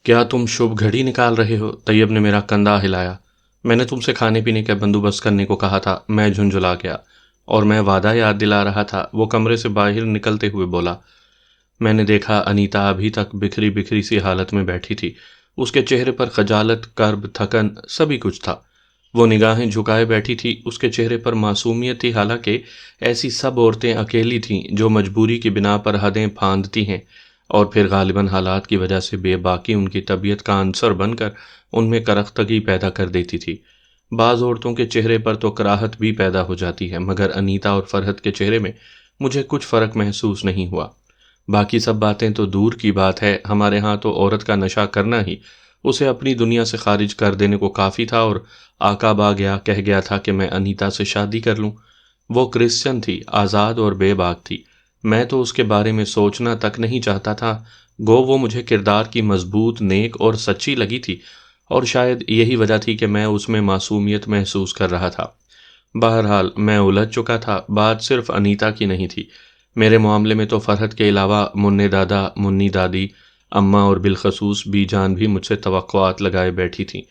کیا تم شبھ گھڑی نکال رہے ہو؟ طیب نے میرا کندھا ہلایا۔ میں نے تم سے کھانے پینے کا بندوبست کرنے کو کہا تھا۔ میں جھنجھلا گیا اور میں وعدہ یاد دلا رہا تھا۔ وہ کمرے سے باہر نکلتے ہوئے بولا۔ میں نے دیکھا انیتا ابھی تک بکھری بکھری سی حالت میں بیٹھی تھی۔ اس کے چہرے پر خجالت، کرب، تھکن سبھی کچھ تھا۔ وہ نگاہیں جھکائے بیٹھی تھی۔ اس کے چہرے پر معصومیت تھی، حالانکہ ایسی سب عورتیں اکیلی تھیں جو مجبوری کی بنا پر حدیں پھاندتی ہیں اور پھر غالباً حالات کی وجہ سے بے باکی ان کی طبیعت کا عنصر بن کر ان میں کرختگی پیدا کر دیتی تھی۔ بعض عورتوں کے چہرے پر تو کراہت بھی پیدا ہو جاتی ہے، مگر انیتا اور فرحت کے چہرے میں مجھے کچھ فرق محسوس نہیں ہوا۔ باقی سب باتیں تو دور کی بات ہے، ہمارے ہاں تو عورت کا نشہ کرنا ہی اسے اپنی دنیا سے خارج کر دینے کو کافی تھا، اور آقا آ گیا کہہ گیا تھا کہ میں انیتا سے شادی کر لوں۔ وہ کرسچن تھی، آزاد اور بے باک تھی۔ میں تو اس کے بارے میں سوچنا تک نہیں چاہتا تھا، گو وہ مجھے کردار کی مضبوط، نیک اور سچی لگی تھی، اور شاید یہی وجہ تھی کہ میں اس میں معصومیت محسوس کر رہا تھا۔ بہرحال میں الجھ چکا تھا۔ بات صرف انیتا کی نہیں تھی، میرے معاملے میں تو فرحت کے علاوہ منی دادا، منی دادی، اماں اور بالخصوص بی جان بھی مجھ سے توقعات لگائے بیٹھی تھیں۔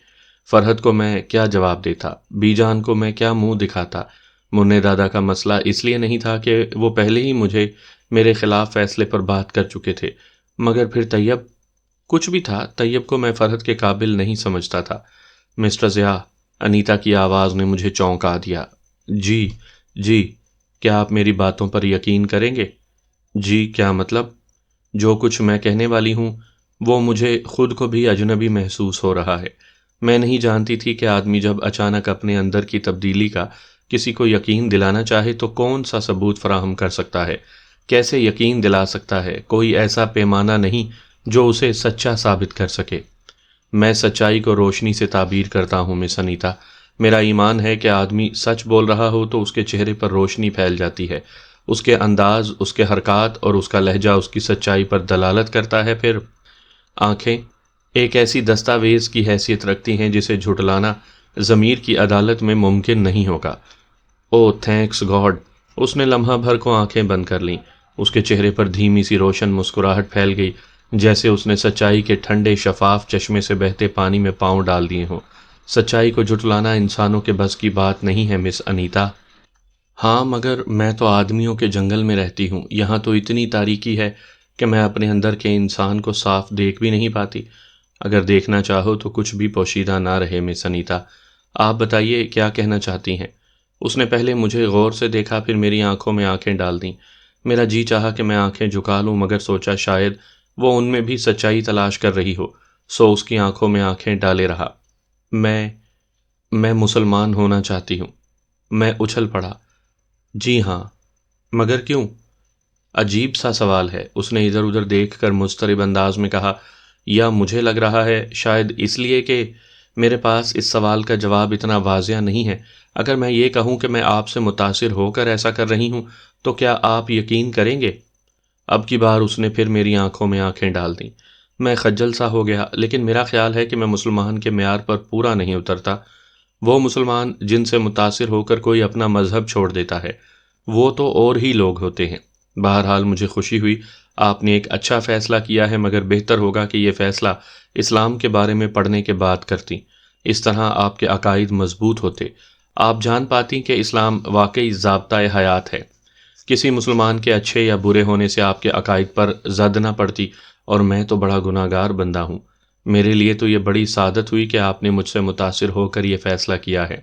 فرحت کو میں کیا جواب دیتا؟ بی جان کو میں کیا منہ دکھاتا؟ منی دادا کا مسئلہ اس لیے نہیں تھا کہ وہ پہلے ہی مجھے میرے خلاف فیصلے پر بات کر چکے تھے، مگر پھر طیب کچھ بھی تھا، طیب کو میں فرحت کے قابل نہیں سمجھتا تھا۔ مسٹر ضیاء، انیتا کی آواز نے مجھے چونکا دیا۔ جی جی، کیا آپ میری باتوں پر یقین کریں گے؟ جی، کیا مطلب؟ جو کچھ میں کہنے والی ہوں وہ مجھے خود کو بھی اجنبی محسوس ہو رہا ہے۔ میں نہیں جانتی تھی کہ آدمی جب اچانک اپنے اندر کی تبدیلی کا کسی کو یقین دلانا چاہے تو کون سا ثبوت فراہم کر سکتا ہے، کیسے یقین دلا سکتا ہے۔ کوئی ایسا پیمانہ نہیں جو اسے سچا ثابت کر سکے۔ میں سچائی کو روشنی سے تعبیر کرتا ہوں مس انیتا۔ میرا ایمان ہے کہ آدمی سچ بول رہا ہو تو اس کے چہرے پر روشنی پھیل جاتی ہے، اس کے انداز، اس کے حرکات اور اس کا لہجہ اس کی سچائی پر دلالت کرتا ہے۔ پھر آنکھیں ایک ایسی دستاویز کی حیثیت رکھتی ہیں جسے جھٹلانا ضمیر کی عدالت میں ممکن نہیں ہوگا۔ او تھینکس گاڈ! اس نے لمحہ بھر کو آنکھیں بند کر لیں۔ اس کے چہرے پر دھیمی سی روشن مسکراہٹ پھیل گئی، جیسے اس نے سچائی کے ٹھنڈے شفاف چشمے سے بہتے پانی میں پاؤں ڈال دیے ہوں۔ سچائی کو جھٹلانا انسانوں کے بس کی بات نہیں ہے مس انیتا۔ ہاں، مگر میں تو آدمیوں کے جنگل میں رہتی ہوں، یہاں تو اتنی تاریکی ہے کہ میں اپنے اندر کے انسان کو صاف دیکھ بھی نہیں پاتی۔ اگر دیکھنا چاہو تو کچھ بھی پوشیدہ نہ رہے مس انیتا۔ آپ بتائیے کیا کہنا چاہتی ہیں؟ اس نے پہلے مجھے غور سے دیکھا، پھر میری آنکھوں میں آنکھیں ڈال دیں۔ میرا جی چاہا کہ میں آنکھیں جھکا لوں، مگر سوچا شاید وہ ان میں بھی سچائی تلاش کر رہی ہو، سو اس کی آنکھوں میں آنکھیں ڈالے رہا۔ میں مسلمان ہونا چاہتی ہوں۔ میں اچھل پڑا۔ جی ہاں، مگر کیوں؟ عجیب سا سوال ہے، اس نے ادھر ادھر دیکھ کر مضطرب انداز میں کہا۔ یا مجھے لگ رہا ہے شاید اس لیے کہ میرے پاس اس سوال کا جواب اتنا واضح نہیں ہے۔ اگر میں یہ کہوں کہ میں آپ سے متاثر ہو کر ایسا کر رہی ہوں تو کیا آپ یقین کریں گے؟ اب کی بار اس نے پھر میری آنکھوں میں آنکھیں ڈال دیں۔ میں خجل سا ہو گیا، لیکن میرا خیال ہے کہ میں مسلمان کے معیار پر پورا نہیں اترتا۔ وہ مسلمان جن سے متاثر ہو کر کوئی اپنا مذہب چھوڑ دیتا ہے، وہ تو اور ہی لوگ ہوتے ہیں۔ بہرحال مجھے خوشی ہوئی، آپ نے ایک اچھا فیصلہ کیا ہے، مگر بہتر ہوگا کہ یہ فیصلہ اسلام کے بارے میں پڑھنے کے بعد کرتی۔ اس طرح آپ کے عقائد مضبوط ہوتے، آپ جان پاتی کہ اسلام واقعی ضابطۂ حیات ہے۔ کسی مسلمان کے اچھے یا برے ہونے سے آپ کے عقائد پر زد نہ پڑتی، اور میں تو بڑا گناہ گار بندہ ہوں۔ میرے لیے تو یہ بڑی سعادت ہوئی کہ آپ نے مجھ سے متاثر ہو کر یہ فیصلہ کیا ہے۔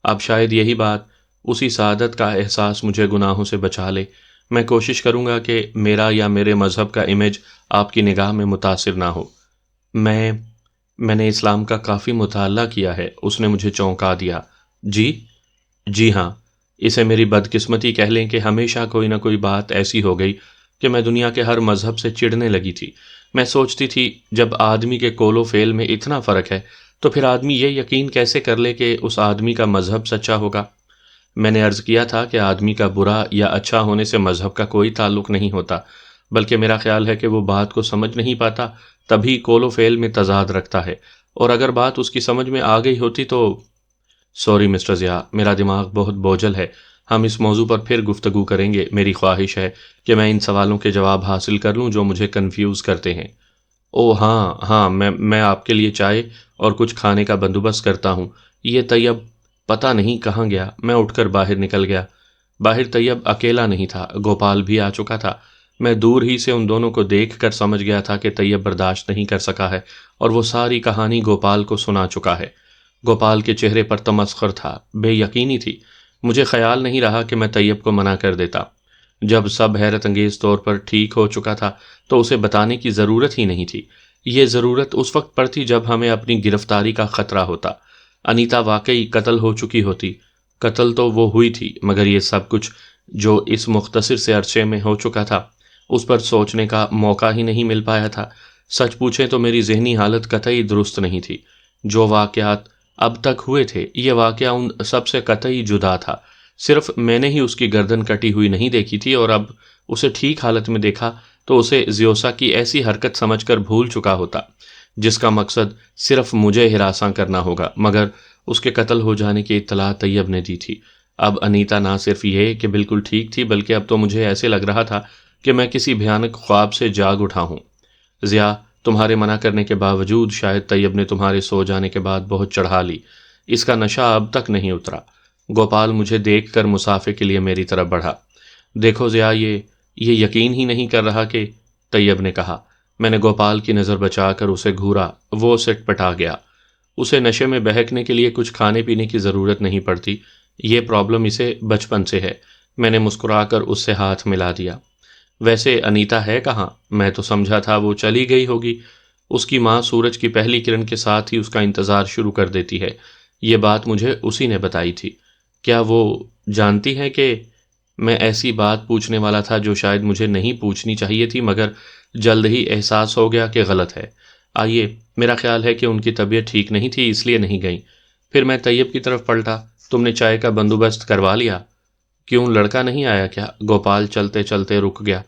اب شاید یہی بات، اسی سعادت کا احساس مجھے گناہوں سے بچا لے۔ میں کوشش کروں گا کہ میرا یا میرے مذہب کا امیج آپ کی نگاہ میں متاثر نہ ہو۔ میں نے اسلام کا کافی مطالعہ کیا ہے، اس نے مجھے چونکا دیا۔ جی ہاں، اسے میری بدقسمتی کہہ لیں کہ ہمیشہ کوئی نہ کوئی بات ایسی ہو گئی کہ میں دنیا کے ہر مذہب سے چڑھنے لگی تھی۔ میں سوچتی تھی جب آدمی کے قول و فعل میں اتنا فرق ہے تو پھر آدمی یہ یقین کیسے کر لے کہ اس آدمی کا مذہب سچا ہوگا۔ میں نے عرض کیا تھا کہ آدمی کا برا یا اچھا ہونے سے مذہب کا کوئی تعلق نہیں ہوتا، بلکہ میرا خیال ہے کہ وہ بات کو سمجھ نہیں پاتا، تبھی قول و فعل میں تضاد رکھتا ہے، اور اگر بات اس کی سمجھ میں آ گئی ہوتی تو… سوری مسٹر ضیاء، میرا دماغ بہت بوجھل ہے، ہم اس موضوع پر پھر گفتگو کریں گے۔ میری خواہش ہے کہ میں ان سوالوں کے جواب حاصل کر لوں جو مجھے کنفیوز کرتے ہیں۔ او ہاں ہاں، میں آپ کے لیے چائے اور کچھ کھانے کا بندوبست کرتا ہوں۔ یہ طیب پتہ نہیں کہاں گیا۔ میں اٹھ کر باہر نکل گیا۔ باہر طیب اکیلا نہیں تھا، گوپال بھی آ چکا تھا۔ میں دور ہی سے ان دونوں کو دیکھ کر سمجھ گیا تھا کہ طیب برداشت نہیں کر سکا ہے اور وہ ساری کہانی گوپال کو سنا چکا ہے۔ گوپال کے چہرے پر تمسخر تھا، بے یقینی تھی۔ مجھے خیال نہیں رہا کہ میں طیب کو منع کر دیتا۔ جب سب حیرت انگیز طور پر ٹھیک ہو چکا تھا تو اسے بتانے کی ضرورت ہی نہیں تھی۔ یہ ضرورت اس وقت پر تھی جب ہمیں اپنی گرفتاری کا خطرہ ہوتا۔ انیتا واقعی قتل ہو چکی ہوتی۔ قتل تو وہ ہوئی تھی، مگر یہ سب کچھ جو اس مختصر سے عرصے میں ہو چکا تھا اس پر سوچنے کا موقع ہی نہیں مل پایا تھا۔ سچ پوچھیں تو میری ذہنی حالت قطعی درست نہیں تھی۔ جو واقعات اب تک ہوئے تھے، یہ واقعہ ان سب سے قطعی جدا تھا۔ صرف میں نے ہی اس کی گردن کٹی ہوئی نہیں دیکھی تھی، اور اب اسے ٹھیک حالت میں دیکھا تو اسے زیوسا کی ایسی حرکت سمجھ کر بھول چکا ہوتا جس کا مقصد صرف مجھے ہراساں کرنا ہوگا، مگر اس کے قتل ہو جانے کی اطلاع طیب نے دی تھی۔ اب انیتا نہ صرف یہ کہ بالکل ٹھیک تھی، بلکہ اب تو مجھے ایسے لگ رہا تھا کہ میں کسی بھیانک خواب سے جاگ اٹھا ہوں۔ ضیاء، تمہارے منع کرنے کے باوجود شاید طیب نے تمہارے سو جانے کے بعد بہت چڑھا لی۔ اس کا نشہ اب تک نہیں اترا۔ گوپال مجھے دیکھ کر مسافے کے لیے میری طرف بڑھا۔ دیکھو ضیاء، یہ یقین ہی نہیں کر رہا کہ، طیب نے کہا۔ میں نے گوپال کی نظر بچا کر اسے گھورا۔ وہ سٹ پٹا گیا۔ اسے نشے میں بہکنے کے لیے کچھ کھانے پینے کی ضرورت نہیں پڑتی، یہ پرابلم اسے بچپن سے ہے۔ میں نے مسکرا کر اس سے ہاتھ ملا دیا۔ ویسے انیتا ہے کہاں؟ میں تو سمجھا تھا وہ چلی گئی ہوگی۔ اس کی ماں سورج کی پہلی کرن کے ساتھ ہی اس کا انتظار شروع کر دیتی ہے۔ یہ بات مجھے اسی نے بتائی تھی۔ کیا وہ جانتی ہے کہ میں ایسی بات پوچھنے والا تھا جو شاید مجھے نہیں پوچھنی چاہیے تھی، مگر جلد ہی احساس ہو گیا کہ غلط ہے؟ آئیے، میرا خیال ہے کہ ان کی طبیعت ٹھیک نہیں تھی، اس لیے نہیں گئیں۔ پھر میں طیب کی طرف پلٹا۔ تم نے چائے کا بندوبست کروا لیا؟ کیوں، لڑکا نہیں آیا کیا؟ گوپال چلتے چلتے رک گیا۔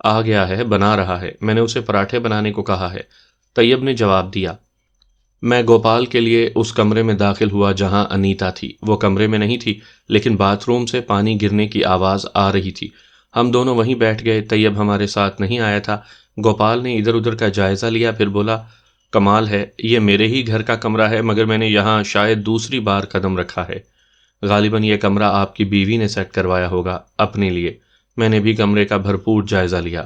آ گیا ہے، بنا رہا ہے، میں نے اسے پراٹھے بنانے کو کہا ہے، طیب نے جواب دیا۔ میں گوپال کے لیے اس کمرے میں داخل ہوا جہاں انیتا تھی۔ وہ کمرے میں نہیں تھی، لیکن باتھ روم سے پانی گرنے کی آواز آ رہی تھی۔ ہم دونوں وہیں بیٹھ گئے۔ طیب ہمارے ساتھ نہیں آیا تھا۔ گوپال نے ادھر ادھر کا جائزہ لیا، پھر بولا، کمال ہے، یہ میرے ہی گھر کا کمرہ ہے، مگر میں نے یہاں شاید دوسری بار قدم رکھا ہے۔ غالباً یہ کمرہ آپ کی بیوی نے سیٹ کروایا ہوگا اپنے لیے۔ میں نے بھی کمرے کا بھرپور جائزہ لیا۔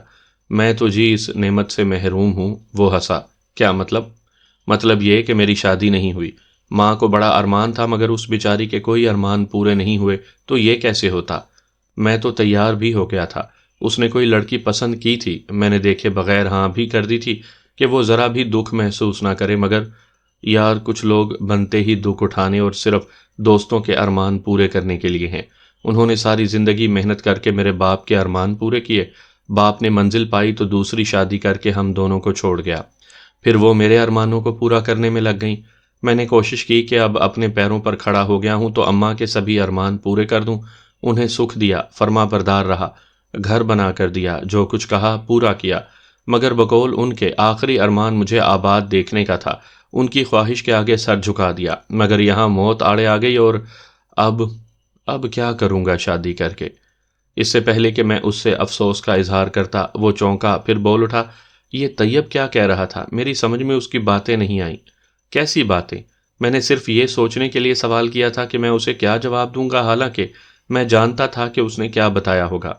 میں تو جی اس نعمت سے محروم ہوں۔ وہ ہنسا۔ کیا مطلب؟ مطلب یہ کہ میری شادی نہیں ہوئی۔ ماں کو بڑا ارمان تھا، مگر اس بیچاری کے کوئی ارمان پورے نہیں ہوئے تو یہ کیسے ہوتا؟ میں تو تیار بھی ہو گیا تھا۔ اس نے کوئی لڑکی پسند کی تھی، میں نے دیکھے بغیر ہاں بھی کر دی تھی کہ وہ ذرا بھی دکھ محسوس نہ کرے، مگر یار کچھ لوگ بنتے ہی دکھ اٹھانے اور صرف دوستوں کے ارمان پورے کرنے کے لیے ہیں۔ انہوں نے ساری زندگی محنت کر کے میرے باپ کے ارمان پورے کیے۔ باپ نے منزل پائی تو دوسری شادی کر کے ہم دونوں کو چھوڑ گیا۔ پھر وہ میرے ارمانوں کو پورا کرنے میں لگ گئیں۔ میں نے کوشش کی کہ اب اپنے پیروں پر کھڑا ہو گیا ہوں تو اماں کے سبھی ارمان پورے کر دوں۔ انہیں سکھ دیا، فرما بردار رہا، گھر بنا کر دیا، جو کچھ کہا پورا کیا، مگر بقول ان کے آخری ارمان مجھے آباد دیکھنے کا تھا۔ ان کی خواہش کے آگے سر جھکا دیا، مگر یہاں موت آڑے آ گئی، اور اب کیا کروں گا شادی کر کے؟ اس سے پہلے کہ میں اس سے افسوس کا اظہار کرتا، وہ چونکا، پھر بول اٹھا، یہ طیب کیا کہہ رہا تھا؟ میری سمجھ میں اس کی باتیں نہیں آئیں۔ کیسی باتیں؟ میں نے صرف یہ سوچنے کے لیے سوال کیا تھا کہ میں اسے کیا جواب دوں گا، حالانکہ میں جانتا تھا کہ اس نے کیا بتایا ہوگا۔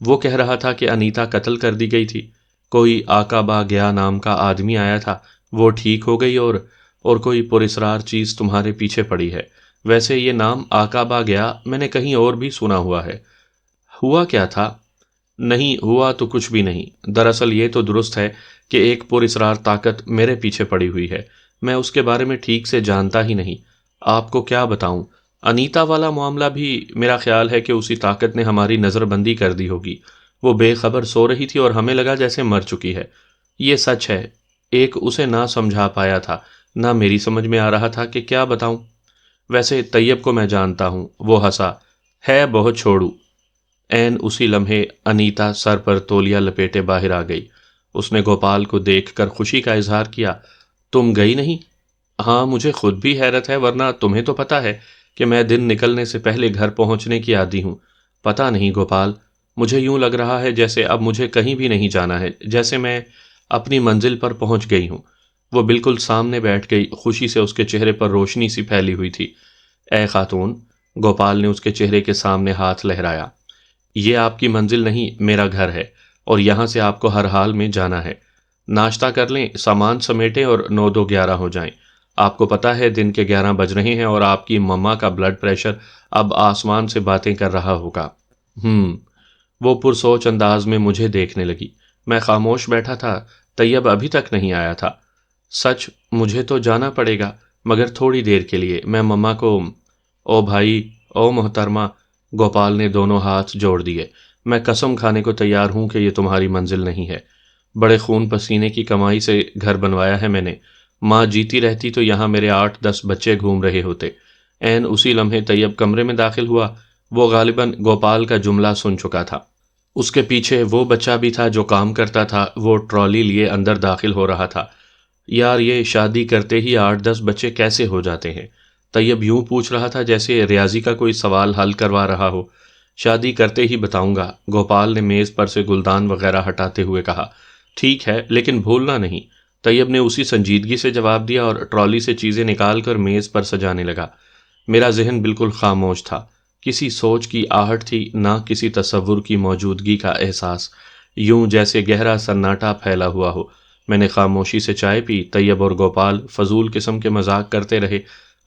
وہ کہہ رہا تھا کہ انیتا قتل کر دی گئی تھی، کوئی آقا با گیا نام کا آدمی آیا تھا، وہ ٹھیک ہو گئی، اور کوئی پراسرار چیز تمہارے پیچھے پڑی ہے۔ ویسے یہ نام آقا با گیا میں نے کہیں اور بھی سنا ہوا ہے۔ ہوا کیا تھا؟ نہیں ہوا تو کچھ بھی نہیں۔ دراصل یہ تو درست ہے کہ ایک پراسرار طاقت میرے پیچھے پڑی ہوئی ہے، میں اس کے بارے میں ٹھیک سے جانتا ہی نہیں۔ آپ کو کیا بتاؤں؟ انیتا والا معاملہ بھی میرا خیال ہے کہ اسی طاقت نے ہماری نظر بندی کر دی ہوگی۔ وہ بے خبر سو رہی تھی اور ہمیں لگا جیسے مر چکی ہے۔ یہ سچ ہے۔ ایک اسے نہ سمجھا پایا تھا، نہ میری سمجھ میں آ رہا تھا کہ کیا بتاؤں۔ ویسے طیب کو میں جانتا ہوں۔ وہ ہنسا۔ ہے بہت چھوڑو۔ عین اسی لمحے انیتا سر پر تولیہ لپیٹے باہر آ گئی۔ اس نے گوپال کو دیکھ کر خوشی کا اظہار کیا۔ تم گئی نہیں؟ ہاں، مجھے خود بھی حیرت ہے، ورنہ تمہیں تو پتہ ہے کہ میں دن نکلنے سے پہلے گھر پہنچنے کی عادی ہوں۔ پتہ نہیں گوپال، مجھے یوں لگ رہا ہے جیسے اب مجھے کہیں بھی نہیں جانا ہے، جیسے میں اپنی منزل پر پہنچ گئی ہوں۔ وہ بالکل سامنے بیٹھ گئی، خوشی سے اس کے چہرے پر روشنی سی پھیلی ہوئی تھی۔ اے خاتون، گوپال نے اس کے چہرے کے سامنے ہاتھ لہرایا، یہ آپ کی منزل نہیں، میرا گھر ہے، اور یہاں سے آپ کو ہر حال میں جانا ہے۔ ناشتہ کر لیں، سامان سمیٹیں اور 9 2 11 ہو جائیں۔ آپ کو پتہ ہے دن کے 11 بج رہے ہیں اور آپ کی مما کا بلڈ پریشر اب آسمان سے باتیں کر رہا ہوگا۔ وہ پرسوچ انداز میں مجھے دیکھنے لگی۔ میں خاموش بیٹھا تھا، طیب ابھی تک نہیں آیا تھا۔ سچ، مجھے تو جانا پڑے گا، مگر تھوڑی دیر کے لیے۔ میں مما کو او بھائی، او محترمہ، گوپال نے دونوں ہاتھ جوڑ دیے، میں قسم کھانے کو تیار ہوں کہ یہ تمہاری منزل نہیں ہے۔ بڑے خون پسینے کی کمائی سے گھر بنوایا ہے میں نے۔ ماں جیتی رہتی تو یہاں میرے 8 10 بچے گھوم رہے ہوتے۔ عین اسی لمحے طیب کمرے میں داخل ہوا۔ وہ غالباً گوپال کا جملہ سن چکا تھا۔ اس کے پیچھے وہ بچہ بھی تھا جو کام کرتا تھا، وہ ٹرالی لیے اندر داخل ہو رہا تھا۔ یار، یہ شادی کرتے ہی 8 10 بچے کیسے ہو جاتے ہیں؟ طیب یوں پوچھ رہا تھا جیسے ریاضی کا کوئی سوال حل کروا رہا ہو۔ شادی کرتے ہی بتاؤں گا، گوپال نے میز پر سے گلدان وغیرہ ہٹاتے ہوئے کہا۔ ٹھیک ہے، لیکن بھولنا نہیں، طیب نے اسی سنجیدگی سے جواب دیا اور ٹرالی سے چیزیں نکال کر میز پر سجانے لگا۔ میرا ذہن بالکل خاموش تھا، کسی سوچ کی آہٹ تھی، نہ کسی تصور کی موجودگی کا احساس، یوں جیسے گہرا سناٹا پھیلا ہوا ہو۔ میں نے خاموشی سے چائے پی۔ طیب اور گوپال فضول قسم کے مذاق کرتے رہے۔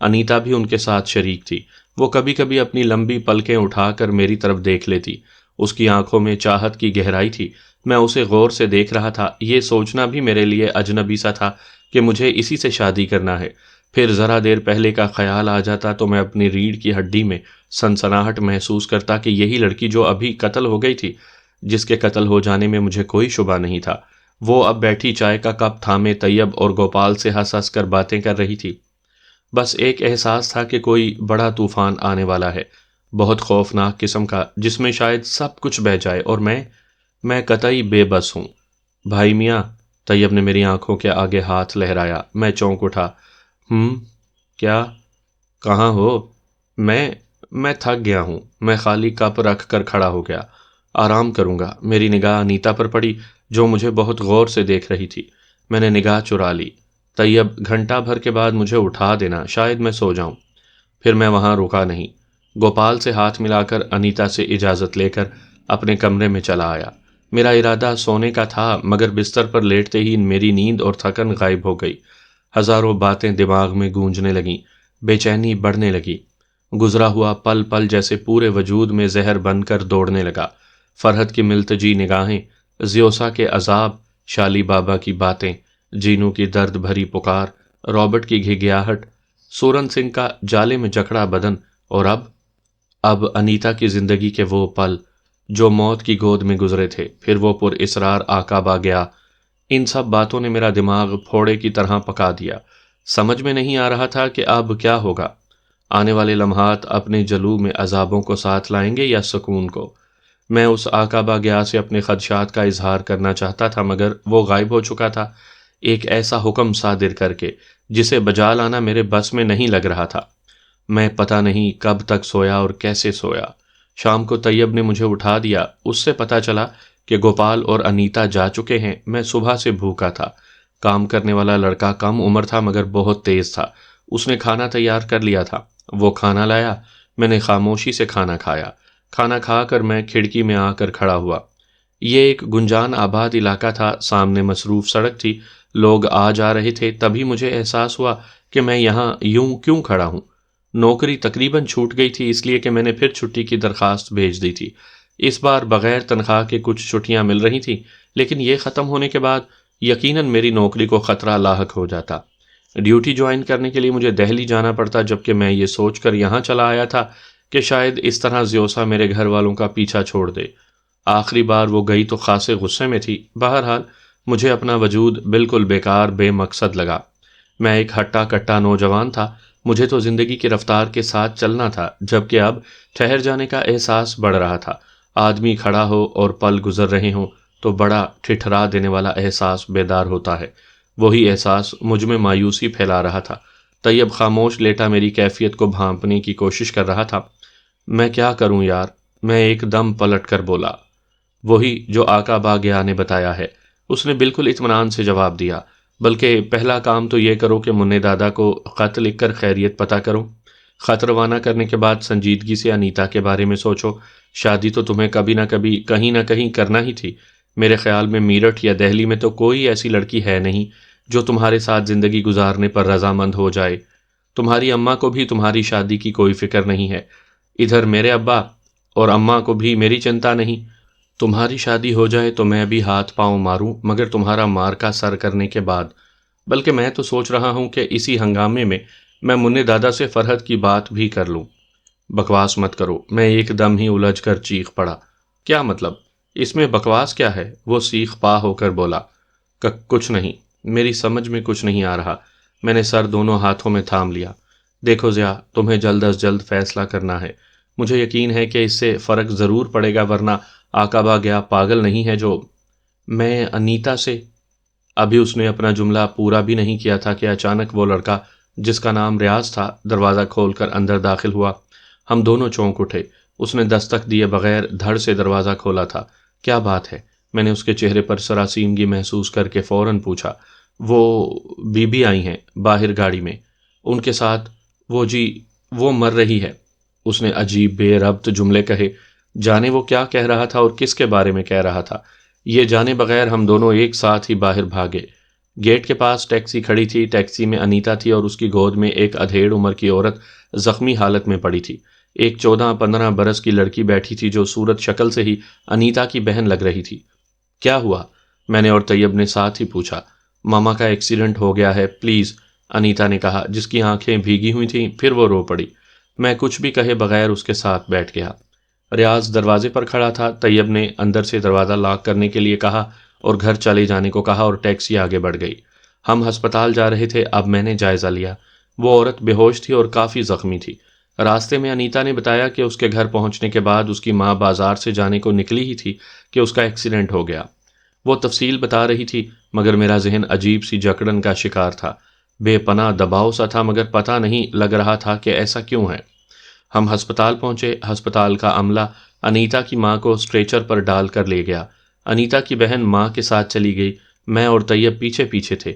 انیتا بھی ان کے ساتھ شریک تھی۔ وہ کبھی کبھی اپنی لمبی پلکیں اٹھا کر میری طرف دیکھ لیتی۔ اس کی آنکھوں میں چاہت کی گہرائی تھی۔ میں اسے غور سے دیکھ رہا تھا۔ یہ سوچنا بھی میرے لیے اجنبی سا تھا کہ مجھے اسی سے شادی کرنا ہے۔ پھر ذرا دیر پہلے کا خیال آ جاتا تو میں اپنی ریڑھ کی ہڈی میں سنسناہٹ محسوس کرتا کہ یہی لڑکی جو ابھی قتل ہو گئی تھی، جس کے قتل ہو جانے میں مجھے کوئی شبہ نہیں تھا، وہ اب بیٹھی چائے کا کپ تھامے طیب اور گوپال سے ہنس ہنس کر باتیں کر رہی تھی۔ بس ایک احساس تھا کہ کوئی بڑا طوفان آنے والا ہے، بہت خوفناک قسم کا، جس میں شاید سب کچھ بہہ جائے، اور میں قطعی بے بس ہوں۔ بھائی میاں، طیب نے میری آنکھوں کے آگے ہاتھ لہرایا۔ میں چونک اٹھا۔ کیا؟ کہاں ہو؟ میں تھک گیا ہوں۔ میں خالی کپ رکھ کر کھڑا ہو گیا۔ آرام کروں گا۔ میری نگاہ انیتا پر پڑی جو مجھے بہت غور سے دیکھ رہی تھی۔ میں نے نگاہ چرا لی۔ طیب، گھنٹہ بھر کے بعد مجھے اٹھا دینا، شاید میں سو جاؤں۔ پھر میں وہاں رکا نہیں۔ گوپال سے ہاتھ ملا کر انیتا سے اجازت لے کر اپنے کمرے میں چلا آیا۔ میرا ارادہ سونے کا تھا، مگر بستر پر لیٹتے ہی میری نیند اور تھکن غائب ہو گئی۔ ہزاروں باتیں دماغ میں گونجنے لگیں، بے چینی بڑھنے لگی۔ گزرا ہوا پل پل جیسے پورے وجود میں زہر بن کر دوڑنے لگا۔ فرحت کی ملتجی نگاہیں، زیوسا کے عذاب، شالی بابا کی باتیں، جینو کی درد بھری پکار، رابرٹ کی گھگیاہٹ، سورن سنگھ کا جالے میں جکڑا بدن، اور اب انیتا کی زندگی کے وہ پل جو موت کی گود میں گزرے تھے، پھر وہ پر اسرار آقاب آ گیا۔ ان سب باتوں نے میرا دماغ پھوڑے کی طرح پکا دیا۔ سمجھ میں نہیں آ رہا تھا کہ اب کیا ہوگا۔ آنے والے لمحات اپنے جلو میں عذابوں کو ساتھ لائیں گے یا سکون کو؟ میں اس آقابہ گیا سے اپنے خدشات کا اظہار کرنا چاہتا تھا، مگر وہ غائب ہو چکا تھا، ایک ایسا حکم صادر کر کے جسے بجا لانا میرے بس میں نہیں لگ رہا تھا۔ میں پتہ نہیں کب تک سویا اور کیسے سویا۔ شام کو طیب نے مجھے اٹھا دیا۔ اس سے پتہ چلا کہ گوپال اور انیتا جا چکے ہیں۔ میں صبح سے بھوکا تھا۔ کام کرنے والا لڑکا کم عمر تھا مگر بہت تیز تھا۔ اس نے کھانا تیار کر لیا تھا۔ وہ کھانا لایا۔ میں نے خاموشی سے کھانا کھایا۔ کھانا کھا کر میں کھڑکی میں آ کر کھڑا ہوا۔ یہ ایک گنجان آباد علاقہ تھا، سامنے مصروف سڑک تھی، لوگ آ جا رہے تھے۔ تبھی مجھے احساس ہوا کہ میں یہاں یوں کیوں کھڑا ہوں۔ نوکری تقریباً چھوٹ گئی تھی، اس لیے کہ میں نے پھر چھٹی کی درخواست بھیج دی تھی۔ اس بار بغیر تنخواہ کے کچھ چھٹیاں مل رہی تھیں، لیکن یہ ختم ہونے کے بعد یقیناً میری نوکری کو خطرہ لاحق ہو جاتا۔ ڈیوٹی جوائن کرنے کے لیے مجھے دہلی جانا پڑتا، جبکہ میں یہ سوچ کر یہاں چلا آیا تھا کہ شاید اس طرح زیوسا میرے گھر والوں کا پیچھا چھوڑ دے۔ آخری بار وہ گئی تو خاصے غصے میں تھی۔ بہرحال مجھے اپنا وجود بالکل بیکار، بے مقصد لگا۔ میں ایک ہٹا کٹا نوجوان تھا، مجھے تو زندگی کی رفتار کے ساتھ چلنا تھا، جبکہ اب ٹھہر جانے کا احساس بڑھ رہا تھا۔ آدمی کھڑا ہو اور پل گزر رہے ہوں تو بڑا ٹھٹھرا دینے والا احساس بیدار ہوتا ہے۔ وہی احساس مجھ میں مایوسی پھیلا رہا تھا۔ طیب خاموش لیٹا میری کیفیت کو بھانپنے کی کوشش کر رہا تھا۔ میں کیا کروں یار؟ میں ایک دم پلٹ کر بولا، وہی جو آقا باغیہ نے بتایا ہے۔ اس نے بالکل اطمینان سے جواب دیا، بلکہ پہلا کام تو یہ کرو کہ منّے دادا کو خط لکھ کر خیریت پتہ کرو۔ خط روانہ کرنے کے بعد سنجیدگی سے انیتا کے بارے میں سوچو۔ شادی تو تمہیں کبھی نہ کہیں کرنا ہی تھی۔ میرے خیال میں میرٹھ یا دہلی میں تو کوئی ایسی لڑکی ہے نہیں جو تمہارے ساتھ زندگی گزارنے پر رضامند ہو جائے۔ تمہاری اماں کو بھی تمہاری شادی کی کوئی فکر نہیں ہے، ادھر میرے ابا اور اماں کو بھی میری چنتا نہیں۔ تمہاری شادی ہو جائے تو میں بھی ہاتھ پاؤں ماروں، مگر تمہارا مار کا سر کرنے کے بعد۔ بلکہ میں تو سوچ رہا ہوں کہ اسی ہنگامے میں میں منّے دادا سے فرحت کی بات بھی کر لوں۔ بکواس مت کرو، میں ایک دم ہی الجھ کر چیخ پڑا۔ کیا مطلب؟ اس میں بکواس کیا ہے؟ وہ سیخ پا ہو کر بولا۔ کچھ نہیں، میری سمجھ میں کچھ نہیں آ رہا۔ میں نے سر دونوں ہاتھوں میں تھام لیا۔ دیکھو ضیاء، تمہیں جلد از جلد فیصلہ کرنا ہے۔ مجھے یقین ہے کہ اس سے فرق ضرور پڑے گا، ورنہ آقابہ گیا پاگل نہیں ہے جو… میں انیتا سے… ابھی اس نے اپنا جملہ پورا بھی نہیں کیا تھا کہ اچانک وہ لڑکا جس کا نام ریاض تھا دروازہ کھول کر اندر داخل ہوا۔ ہم دونوں چونک اٹھے۔ اس نے دستک دیے بغیر دھڑ سے دروازہ کھولا تھا۔ کیا بات ہے؟ میں نے اس کے چہرے پر سراسیمگی محسوس کر کے فوراً پوچھا۔ وہ بی بی آئی ہیں باہر گاڑی میں، ان کے ساتھ وہ مر رہی ہے۔ اس نے عجیب بے ربط جملے کہے۔ جانے وہ کیا کہہ رہا تھا اور کس کے بارے میں کہہ رہا تھا، یہ جانے بغیر ہم دونوں ایک ساتھ ہی باہر بھاگے۔ گیٹ کے پاس ٹیکسی کھڑی تھی۔ ٹیکسی میں انیتا تھی اور اس کی گود میں ایک ادھیڑ عمر کی عورت زخمی حالت میں پڑی تھی۔ ایک 14-15 برس کی لڑکی بیٹھی تھی جو صورت شکل سے ہی انیتا کی بہن لگ رہی تھی۔ کیا ہوا؟ میں نے اور طیب نے ساتھ ہی پوچھا۔ ماما کا ایکسیڈنٹ ہو گیا ہے پلیز، انیتا نے کہا، جس کی آنکھیں بھیگی ہوئی تھیں۔ پھر وہ رو پڑی۔ میں کچھ بھی کہے بغیر اس کے ساتھ بیٹھ گیا۔ ریاض دروازے پر کھڑا تھا۔ طیب نے اندر سے دروازہ لاک کرنے کے لیے کہا اور گھر چلے جانے کو کہا اور ٹیکسی آگے بڑھ گئی۔ ہم ہسپتال جا رہے تھے۔ اب میں نے جائزہ لیا۔ وہ عورت بے ہوش تھی اور کافی زخمی تھی۔ راستے میں انیتا نے بتایا کہ اس کے گھر پہنچنے کے بعد اس کی ماں بازار سے جانے کو نکلی ہی تھی کہ اس کا ایکسیڈنٹ ہو گیا۔ وہ تفصیل بتا رہی تھی، مگر میرا ذہن عجیب سی جکڑن کا شکار تھا۔ بے پناہ دباؤ سا تھا، مگر پتہ نہیں لگ رہا تھا کہ ایسا کیوں ہے۔ ہم ہسپتال پہنچے۔ ہسپتال کا عملہ انیتا کی ماں کو اسٹریچر پر ڈال کر لے گیا۔ انیتا کی بہن ماں کے ساتھ چلی گئی۔ میں اور طیب پیچھے پیچھے تھے۔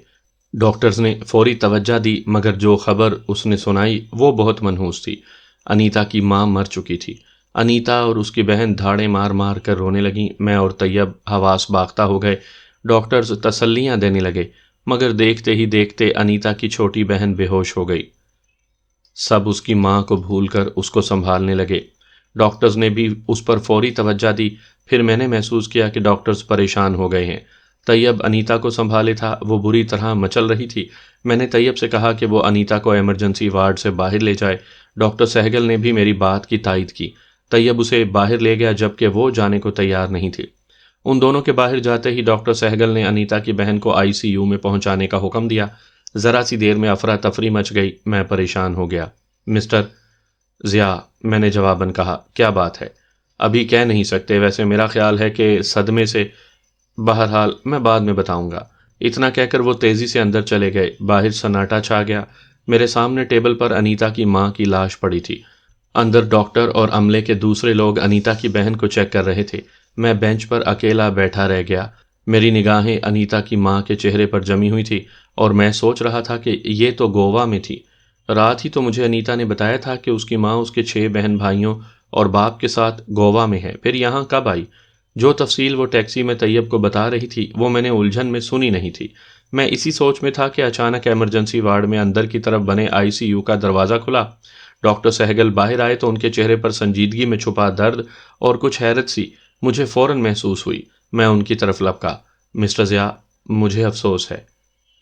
ڈاکٹرز نے فوری توجہ دی، مگر جو خبر اس نے سنائی وہ بہت منحوس تھی۔ انیتا کی ماں مر چکی تھی۔ انیتا اور اس کی بہن دھاڑے مار مار کر رونے لگیں۔ میں اور طیب حواس باختہ ہو گئے۔ ڈاکٹرز تسلیاں دینے لگے، مگر دیکھتے ہی دیکھتے انیتا کی چھوٹی بہن بے ہوش ہو گئی۔ سب اس کی ماں کو بھول کر اس کو سنبھالنے لگے۔ ڈاکٹرز نے بھی اس پر فوری توجہ دی۔ پھر میں نے محسوس کیا کہ ڈاکٹرز پریشان ہو گئے ہیں۔ طیب انیتا کو سنبھالے تھا۔ وہ بری طرح مچل رہی تھی۔ میں نے طیب سے کہا کہ وہ انیتا کو ایمرجنسی وارڈ سے باہر لے جائے۔ ڈاکٹر سہگل نے بھی میری بات کی تائید کی۔ طیب اسے باہر لے گیا، جبکہ وہ جانے کو تیار نہیں تھی۔ ان دونوں کے باہر جاتے ہی ڈاکٹر سہگل نے انیتا کی بہن کو ICU میں پہنچانے کا حکم دیا۔ ذرا سی دیر میں افراتفری مچ گئی۔ میں پریشان ہو گیا۔ مسٹر ضیاء، میں نے جواباً کہا، کیا بات ہے؟ ابھی کہہ نہیں سکتے، ویسے میرا خیال ہے کہ صدمے سے… بہرحال میں بعد میں بتاؤں گا۔ اتنا کہہ کر وہ تیزی سے اندر چلے گئے۔ باہر سناٹا چھا گیا۔ میرے سامنے ٹیبل پر انیتا کی ماں کی لاش پڑی تھی۔ اندر ڈاکٹر اور عملے کے دوسرے لوگ انیتا کی بہن کو چیک کر رہے تھے۔ میں بینچ پر اکیلا بیٹھا رہ گیا۔ میری نگاہیں انیتا کی ماں کے چہرے پر جمی ہوئی تھی اور میں سوچ رہا تھا کہ یہ تو گوا میں تھی۔ رات ہی تو مجھے انیتا نے بتایا تھا کہ اس کی ماں اس کے 6 بہن بھائیوں اور باپ کے ساتھ گوا میں ہے۔ پھر یہاں کب آئی؟ جو تفصیل وہ ٹیکسی میں طیب کو بتا رہی تھی وہ میں نے الجھن میں سنی نہیں تھی۔ میں اسی سوچ میں تھا کہ اچانک ایمرجنسی وارڈ میں اندر کی طرف بنے ICU کا دروازہ کھلا۔ ڈاکٹر سہگل باہر آئے تو ان کے چہرے پر سنجیدگی میں چھپا درد اور کچھ حیرت سی مجھے فوراً محسوس ہوئی۔ میں ان کی طرف لپکا۔ مسٹر ضیاء، مجھے افسوس ہے۔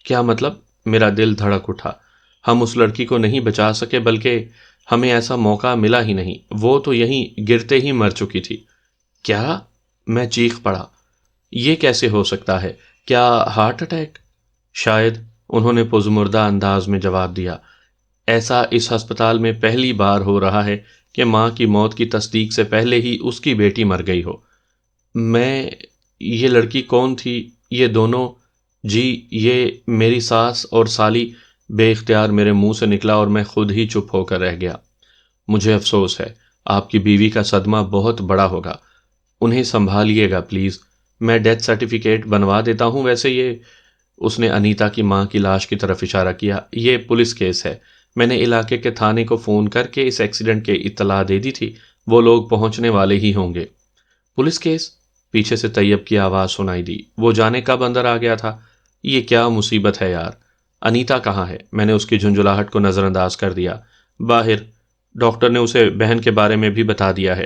کیا مطلب؟ میرا دل دھڑک اٹھا۔ ہم اس لڑکی کو نہیں بچا سکے، بلکہ ہمیں ایسا موقع ملا ہی نہیں۔ وہ تو یہیں گرتے ہی مر چکی تھی۔ کیا؟ میں چیخ پڑا۔ یہ کیسے ہو سکتا ہے؟ کیا ہارٹ اٹیک؟ شاید، انہوں نے پزمردہ انداز میں جواب دیا۔ ایسا اس ہسپتال میں پہلی بار ہو رہا ہے کہ ماں کی موت کی تصدیق سے پہلے ہی اس کی بیٹی مر گئی ہو۔ یہ لڑکی کون تھی؟ یہ دونوں؟ جی، یہ میری ساس اور سالی۔ بے اختیار میرے منہ سے نکلا اور میں خود ہی چپ ہو کر رہ گیا۔ مجھے افسوس ہے، آپ کی بیوی کا صدمہ بہت بڑا ہوگا۔ انہیں سنبھالیے گا پلیز۔ میں ڈیتھ سرٹیفکیٹ بنوا دیتا ہوں. ویسے یہ، اس نے انیتا کی ماں کی لاش کی طرف اشارہ کیا، یہ پولیس کیس ہے. میں نے علاقے کے تھانے کو فون کر کے اس ایکسیڈنٹ کی اطلاع دے دی تھی، وہ لوگ پہنچنے والے ہی ہوں گے. Police case? پیچھے سے طیب کی آواز سنائی دی. وہ جانے کب اندر آ گیا تھا؟ یہ کیا مصیبت ہے یار. انیتا کہاں ہے؟ میں نے اس کی جھنجھلاہٹ کو نظر انداز کر دیا. باہر. ڈاکٹر نے اسے بہن کے بارے میں بھی بتا دیا ہے.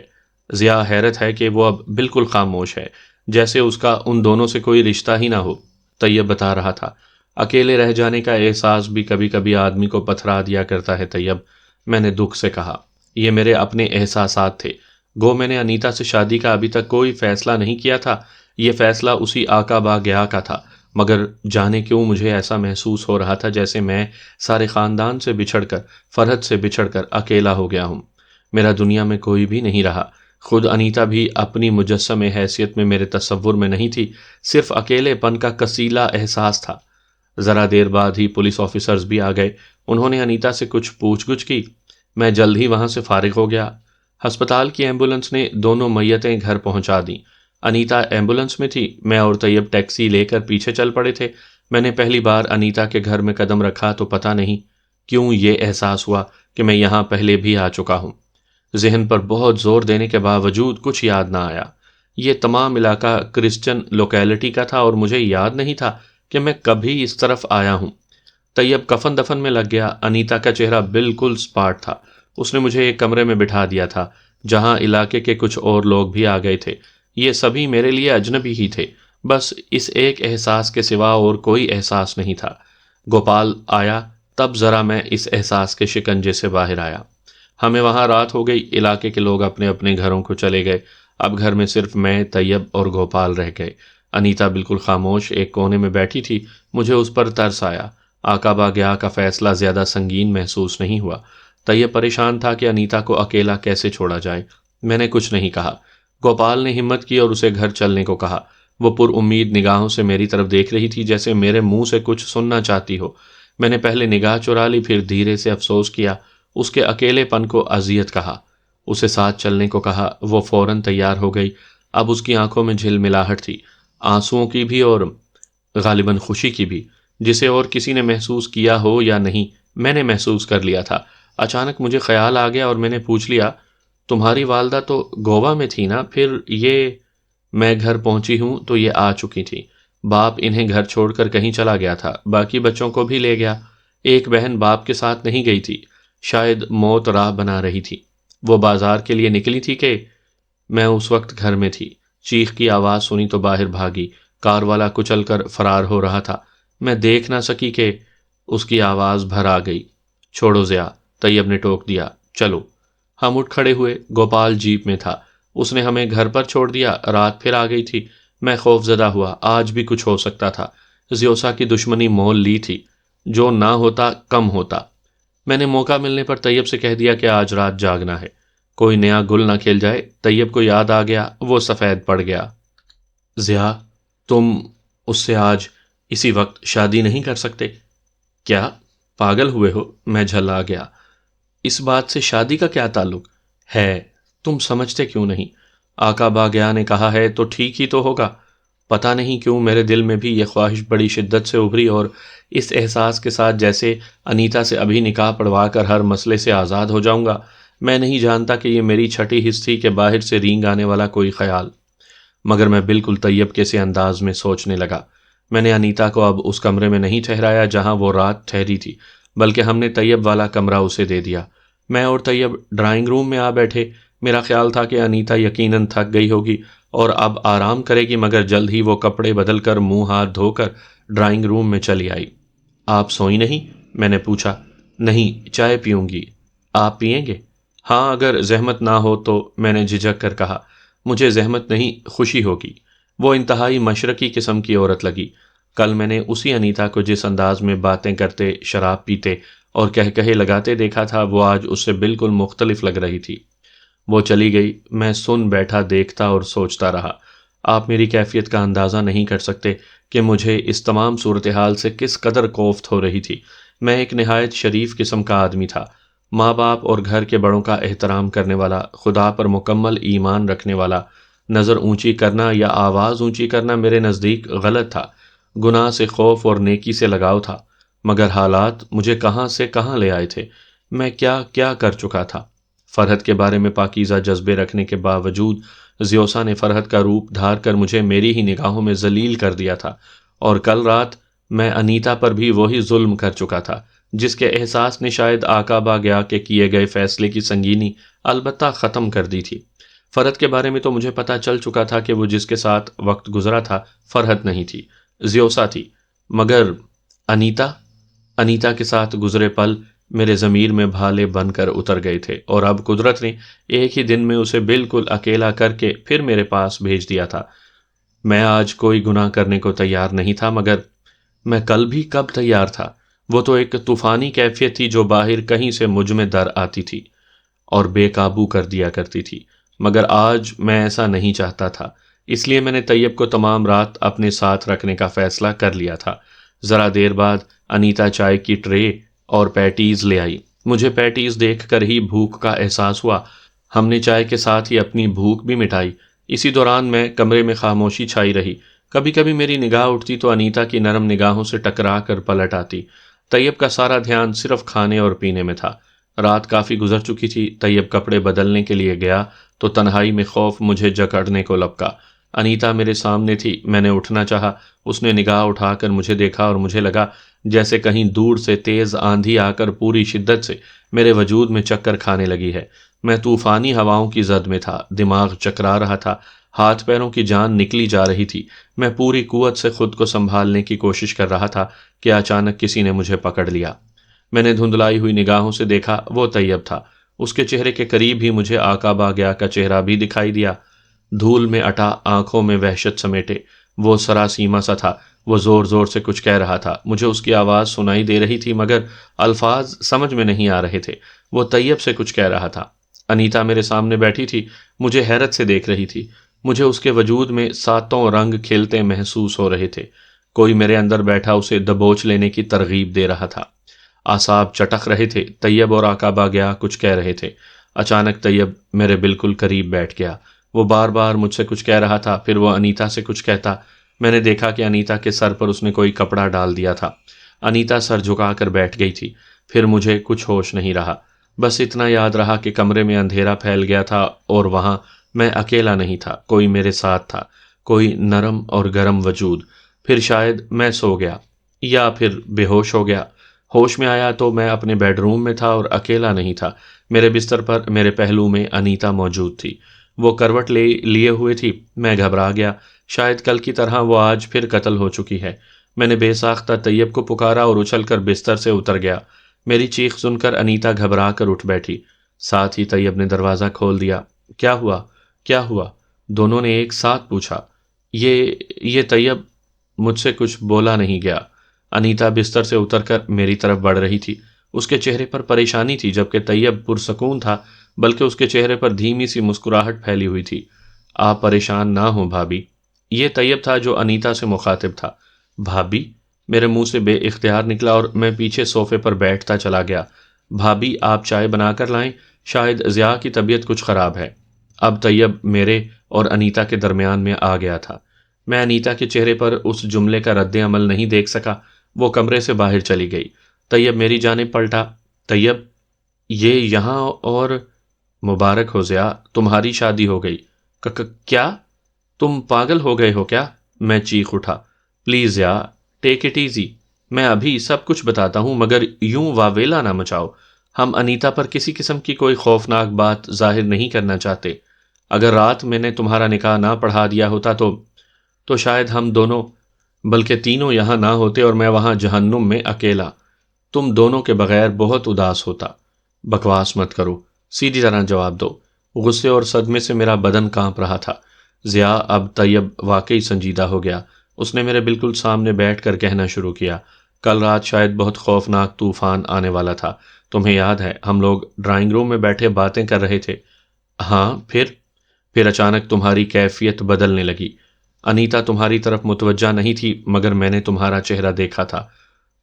ضیاء حیرت ہے کہ وہ اب بالکل خاموش ہے، جیسے اس کا ان دونوں سے کوئی رشتہ ہی نہ ہو. طیب بتا رہا تھا. اکیلے رہ جانے کا احساس بھی کبھی کبھی آدمی کو پتھرا دیا کرتا ہے طیب، میں نے دکھ سے کہا. یہ میرے اپنے احساسات تھے. گو میں نے انیتا سے شادی کا ابھی تک کوئی فیصلہ نہیں کیا تھا. یہ فیصلہ اسی آقا با گیا کا تھا، مگر جانے کیوں مجھے ایسا محسوس ہو رہا تھا جیسے میں سارے خاندان سے بچھڑ کر، فرحت سے بچھڑ کر اکیلا ہو گیا ہوں. میرا دنیا میں کوئی بھی نہیں رہا. خود انیتا بھی اپنی مجسم حیثیت میں میرے تصور میں نہیں تھی. صرف اکیلے پن کا کسیلا احساس تھا. ذرا دیر بعد ہی پولیس آفیسرز بھی آ گئے. انہوں نے انیتا سے کچھ پوچھ گچھ کی. میں جلد ہی وہاں سے فارغ ہو گیا. ہسپتال کی ایمبولنس نے دونوں میتیں گھر پہنچا دیں. انیتا ایمبولنس میں تھی، میں اور طیب ٹیکسی لے کر پیچھے چل پڑے تھے. میں نے پہلی بار انیتا کے گھر میں قدم رکھا تو پتہ نہیں کیوں یہ احساس ہوا کہ میں یہاں پہلے بھی آ چکا ہوں. ذہن پر بہت زور دینے کے باوجود کچھ یاد نہ آیا. یہ تمام علاقہ کرسچن لوکیلٹی کا تھا اور مجھے یاد نہیں تھا کہ میں کبھی اس طرف آیا ہوں. طیب کفن دفن میں لگ گیا. انیتا کا چہرہ بالکل سپاٹ تھا. اس نے مجھے ایک کمرے میں بٹھا دیا تھا جہاں علاقے کے کچھ اور لوگ بھی آ گئے تھے. یہ سبھی میرے لیے اجنبی ہی تھے. بس اس ایک احساس کے سوا اور کوئی احساس نہیں تھا. گوپال آیا تب ذرا میں اس احساس کے شکنجے سے باہر آیا. ہمیں وہاں رات ہو گئی. علاقے کے لوگ اپنے اپنے گھروں کو چلے گئے. اب گھر میں صرف میں، طیب اور گوپال رہ گئے. انیتا بالکل خاموش ایک کونے میں بیٹھی تھی. مجھے اس پر ترس آیا. آقا با گیا کا فیصلہ زیادہ سنگین محسوس نہیں ہوا. طیب پریشان تھا کہ انیتا کو اکیلا کیسے چھوڑا جائے. میں نے کچھ نہیں کہا. گوپال نے ہمت کی اور اسے گھر چلنے کو کہا. وہ پر امید نگاہوں سے میری طرف دیکھ رہی تھی جیسے میرے منہ سے کچھ سننا چاہتی ہو. میں نے پہلے نگاہ چرا لی، پھر دھیرے سے افسوس کیا. اس کے اکیلے پن کو اذیت کہا. اسے ساتھ چلنے کو کہا. وہ فوراً تیار ہو گئی. اب اس کی آنکھوں میں جھلملاہٹ تھی، آنسوؤں کی بھی اور غالباً خوشی کی بھی، جسے اور کسی نے محسوس کیا ہو یا نہیں، میں نے محسوس کر لیا تھا. اچانک مجھے خیال آ گیا اور میں نے پوچھ لیا، تمہاری والدہ تو گوا میں تھی نا؟ پھر یہ؟ میں گھر پہنچی ہوں تو یہ آ چکی تھی. باپ انہیں گھر چھوڑ کر کہیں چلا گیا تھا، باقی بچوں کو بھی لے گیا. ایک بہن باپ کے ساتھ نہیں گئی تھی، شاید موت راہ بنا رہی تھی. وہ بازار کے لیے نکلی تھی کہ میں اس وقت گھر میں تھی. چیخ کی آواز سنی تو باہر بھاگی. کار والا کچل کر فرار ہو رہا تھا. میں دیکھ نہ سکی کہ اس کی آواز بھر آ گئی. چھوڑو ضیاء، طیب نے ٹوک دیا. چلو. ہم اٹھ کھڑے ہوئے. گوپال جیپ میں تھا. اس نے ہمیں گھر پر چھوڑ دیا. رات پھر آ گئی تھی. میں خوف زدہ ہوا. آج بھی کچھ ہو سکتا تھا. زیوسا کی دشمنی مول لی تھی. جو نہ ہوتا کم ہوتا. میں نے موقع ملنے پر طیب سے کہہ دیا کہ آج رات جاگنا ہے، کوئی نیا گل نہ کھل جائے. طیب کو یاد آ گیا. وہ سفید پڑ گیا. ضیاء، تم اس سے آج اسی وقت شادی نہیں کر سکتے؟ کیا پاگل ہوئے ہو؟ میں جھلا گیا. اس بات سے شادی کا کیا تعلق ہے؟ تم سمجھتے کیوں نہیں؟ آقا با گیا نے کہا ہے تو ٹھیک ہی تو ہوگا. پتہ نہیں کیوں میرے دل میں بھی یہ خواہش بڑی شدت سے ابھری اور اس احساس کے ساتھ جیسے انیتا سے ابھی نکاح پڑھوا کر ہر مسئلے سے آزاد ہو جاؤں گا. میں نہیں جانتا کہ یہ میری چھٹی حس تھی کہ باہر سے رینگ آنے والا کوئی خیال. مگر میں بالکل طیب کے سے انداز میں سوچنے لگا. میں نے انیتا کو اب اس کمرے میں نہیں ٹھہرایا جہاں وہ رات ٹھہری تھی، بلکہ ہم نے طیب والا کمرہ اسے دے دیا. میں اور طیب ڈرائنگ روم میں آ بیٹھے. میرا خیال تھا کہ انیتا یقیناً تھک گئی ہوگی اور اب آرام کرے گی، مگر جلد ہی وہ کپڑے بدل کر منہ ہاتھ دھو کر ڈرائنگ روم میں چلی آئی. آپ سوئی نہیں؟ میں نے پوچھا. نہیں، چائے پیوں گی. آپ پئیں گے؟ ہاں، اگر زحمت نہ ہو تو، میں نے جھجک کر کہا. مجھے زحمت نہیں، خوشی ہوگی. وہ انتہائی مشرقی قسم کی عورت لگی. کل میں نے اسی انیتا کو جس انداز میں باتیں کرتے، شراب پیتے اور کہے لگاتے دیکھا تھا، وہ آج اس سے بالکل مختلف لگ رہی تھی. وہ چلی گئی. میں سن بیٹھا دیکھتا اور سوچتا رہا. آپ میری کیفیت کا اندازہ نہیں کر سکتے کہ مجھے اس تمام صورتحال سے کس قدر کوفت ہو رہی تھی. میں ایک نہایت شریف قسم کا آدمی تھا، ماں باپ اور گھر کے بڑوں کا احترام کرنے والا، خدا پر مکمل ایمان رکھنے والا، نظر اونچی کرنا یا آواز اونچی کرنا میرے نزدیک غلط تھا۔ گناہ سے خوف اور نیکی سے لگاؤ تھا، مگر حالات مجھے کہاں سے کہاں لے آئے تھے۔ میں کیا کیا کر چکا تھا۔ فرحت کے بارے میں پاکیزہ جذبے رکھنے کے باوجود زیوسا نے فرحت کا روپ دھار کر مجھے میری ہی نگاہوں میں ذلیل کر دیا تھا، اور کل رات میں انیتا پر بھی وہی ظلم کر چکا تھا جس کے احساس نے شاید آقابا گیا کے کیے گئے فیصلے کی سنگینی البتہ ختم کر دی تھی۔ فرحت کے بارے میں تو مجھے پتہ چل چکا تھا کہ وہ جس کے ساتھ وقت گزرا تھا فرحت نہیں تھی، زیوسا تھی، مگر انیتا کے ساتھ گزرے پل میرے ضمیر میں بھالے بن کر اتر گئے تھے، اور اب قدرت نے ایک ہی دن میں اسے بالکل اکیلا کر کے پھر میرے پاس بھیج دیا تھا۔ میں آج کوئی گناہ کرنے کو تیار نہیں تھا، مگر میں کل بھی کب تیار تھا؟ وہ تو ایک طوفانی کیفیت تھی جو باہر کہیں سے مجھ میں در آتی تھی اور بے قابو کر دیا کرتی تھی، مگر آج میں ایسا نہیں چاہتا تھا۔ اس لیے میں نے طیب کو تمام رات اپنے ساتھ رکھنے کا فیصلہ کر لیا تھا۔ ذرا دیر بعد انیتا چائے کی ٹرے اور پیٹیز لے آئی۔ مجھے پیٹیز دیکھ کر ہی بھوک کا احساس ہوا۔ ہم نے چائے کے ساتھ ہی اپنی بھوک بھی مٹائی۔ اسی دوران میں کمرے میں خاموشی چھائی رہی۔ کبھی کبھی میری نگاہ اٹھتی تو انیتا کی نرم نگاہوں سے ٹکرا کر پلٹ آتی۔ طیب کا سارا دھیان صرف کھانے اور پینے میں تھا۔ رات کافی گزر چکی تھی۔ طیب کپڑے بدلنے کے لیے گیا تو تنہائی میں خوف مجھے جکڑنے کو لپکا۔ انیتا میرے سامنے تھی۔ میں نے اٹھنا چاہا، اس نے نگاہ اٹھا کر مجھے دیکھا اور مجھے لگا جیسے کہیں دور سے تیز آندھی آ کر پوری شدت سے میرے وجود میں چکر کھانے لگی ہے۔ میں طوفانی ہواؤں کی زد میں تھا، دماغ چکرا رہا تھا، ہاتھ پیروں کی جان نکلی جا رہی تھی۔ میں پوری قوت سے خود کو سنبھالنے کی کوشش کر رہا تھا کہ اچانک کسی نے مجھے پکڑ لیا۔ میں نے دھندلائی ہوئی نگاہوں سے دیکھا، وہ طیب تھا۔ اس کے چہرے کے قریب ہی مجھے آقابا گیا کا چہرہ بھی دکھائی دیا۔ دھول میں اٹا، آنکھوں میں وحشت سمیٹے، وہ سراسیمہ سا تھا۔ وہ زور زور سے کچھ کہہ رہا تھا، مجھے اس کی آواز سنائی دے رہی تھی مگر الفاظ سمجھ میں نہیں آ رہے تھے۔ وہ طیب سے کچھ کہہ رہا تھا۔ انیتا میرے سامنے بیٹھی تھی، مجھے حیرت سے دیکھ رہی تھی۔ مجھے اس کے وجود میں ساتوں رنگ کھلتے محسوس ہو رہے تھے۔ کوئی میرے اندر بیٹھا اسے دبوچ لینے کی ترغیب دے رہا تھا۔ اعصاب چٹک رہے تھے۔ طیب اور آقابا گیا کچھ کہہ رہے تھے۔ اچانک طیب میرے بالکل قریب بیٹھ گیا۔ وہ بار بار مجھ سے کچھ کہہ رہا تھا، پھر وہ انیتا سے کچھ کہتا۔ میں نے دیکھا کہ انیتا کے سر پر اس نے کوئی کپڑا ڈال دیا تھا۔ انیتا سر جھکا کر بیٹھ گئی تھی۔ پھر مجھے کچھ ہوش نہیں رہا، بس اتنا یاد رہا کہ کمرے میں اندھیرا پھیل گیا تھا اور وہاں میں اکیلا نہیں تھا، کوئی میرے ساتھ تھا، کوئی نرم اور گرم وجود۔ پھر شاید میں سو گیا یا پھر بے ہوش ہو گیا۔ ہوش میں آیا تو میں اپنے بیڈ روم میں تھا اور اکیلا نہیں تھا۔ میرے بستر پر میرے پہلو میں انیتا موجود تھی۔ وہ کروٹ لیے ہوئے تھی۔ میں گھبرا گیا، شاید کل کی طرح وہ آج پھر قتل ہو چکی ہے۔ میں نے بے ساختہ طیب کو پکارا اور اچھل کر بستر سے اتر گیا۔ میری چیخ سن کر انیتا گھبرا کر اٹھ بیٹھی، ساتھ ہی طیب نے دروازہ کھول دیا۔ کیا ہوا؟ کیا ہوا؟ دونوں نے ایک ساتھ پوچھا۔ یہ طیب مجھ سے کچھ بولا نہیں گیا۔ انیتا بستر سے اتر کر میری طرف بڑھ رہی تھی۔ اس کے چہرے پر پریشانی تھی، جبکہ طیب پرسکون تھا، بلکہ اس کے چہرے پر دھیمی سی مسکراہٹ پھیلی ہوئی تھی۔ آپ پریشان نہ ہوں بھابھی۔ یہ طیب تھا جو انیتا سے مخاطب تھا۔ بھابھی؟ میرے منہ سے بے اختیار نکلا اور میں پیچھے صوفے پر بیٹھتا چلا گیا۔ بھابھی آپ چائے بنا کر لائیں، شاید ضیاء کی طبیعت کچھ خراب ہے۔ اب طیب میرے اور انیتا کے درمیان میں آ گیا تھا۔ میں انیتا کے چہرے پر اس جملے کا رد عمل نہیں دیکھ سکا۔ وہ کمرے سے باہر چلی گئی۔ طیب میری جانب پلٹا۔ طیب، یہ یہاں؟ اور مبارک ہو ضیاء، تمہاری شادی ہو گئی۔ کیا؟ تم پاگل ہو گئے ہو کیا؟ میں چیخ اٹھا۔ Please Zia, take it easy, میں ابھی سب کچھ بتاتا ہوں، مگر یوں واویلا نہ مچاؤ۔ ہم انیتا پر کسی قسم کی کوئی خوفناک بات ظاہر نہیں کرنا چاہتے۔ اگر رات میں نے تمہارا نکاح نہ پڑھا دیا ہوتا تو شاید ہم دونوں بلکہ تینوں یہاں نہ ہوتے اور میں وہاں جہنم میں اکیلا تم دونوں کے بغیر بہت اداس ہوتا۔ بکواس مت کرو، سیدھی طرح جواب دو۔ غصے اور صدمے سے میرا بدن کانپ رہا تھا۔ ضیاء، اب طیب واقعی سنجیدہ ہو گیا۔ اس نے میرے بالکل سامنے بیٹھ کر کہنا شروع کیا، کل رات شاید بہت خوفناک طوفان آنے والا تھا۔ تمہیں یاد ہے ہم لوگ ڈرائنگ روم میں بیٹھے باتیں کر رہے تھے؟ ہاں، پھر اچانک تمہاری کیفیت بدلنے لگی۔ انیتا تمہاری طرف متوجہ نہیں تھی، مگر میں نے تمہارا چہرہ دیکھا تھا۔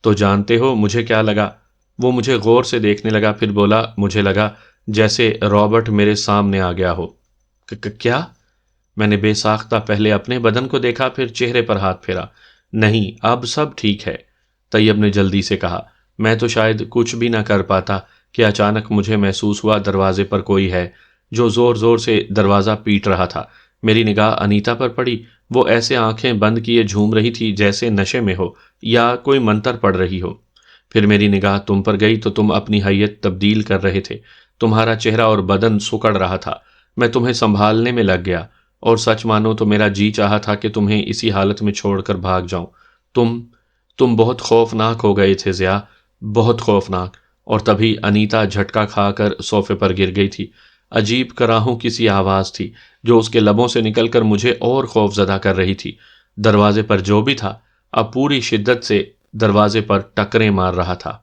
تو جانتے ہو مجھے کیا لگا؟ وہ مجھے غور سے دیکھنے لگا، پھر بولا، مجھے لگا جیسے رابرٹ میرے سامنے آ گیا ہو۔ کیا؟ میں نے بے ساختہ پہلے اپنے بدن کو دیکھا، پھر چہرے پر ہاتھ پھیرا۔ نہیں، اب سب ٹھیک ہے، طیب نے جلدی سے کہا۔ میں تو شاید کچھ بھی نہ کر پاتا کہ اچانک مجھے محسوس ہوا دروازے پر کوئی ہے جو زور زور سے دروازہ پیٹ رہا تھا۔ میری نگاہ انیتا پر پڑی۔ وہ ایسے آنکھیں بند کیے جھوم رہی تھی جیسے نشے میں ہو یا کوئی منتر پڑھ رہی ہو۔ پھر میری نگاہ تم پر گئی تو تم اپنی حیت تبدیل کر رہے تھے۔ تمہارا چہرہ اور بدن سکڑ رہا تھا۔ میں تمہیں سنبھالنے میں لگ گیا، اور سچ مانو تو میرا جی چاہا تھا کہ تمہیں اسی حالت میں چھوڑ کر بھاگ جاؤں۔ تم بہت خوفناک ہو گئے تھے ضیاء، بہت خوفناک۔ اور تبھی انیتا جھٹکا کھا کر صوفے پر گر گئی تھی۔ عجیب کراہوں کسی آواز تھی جو اس کے لبوں سے نکل کر مجھے اور خوف زدہ کر رہی تھی۔ دروازے پر جو بھی تھا اب پوری شدت سے دروازے پر ٹکریں مار رہا تھا۔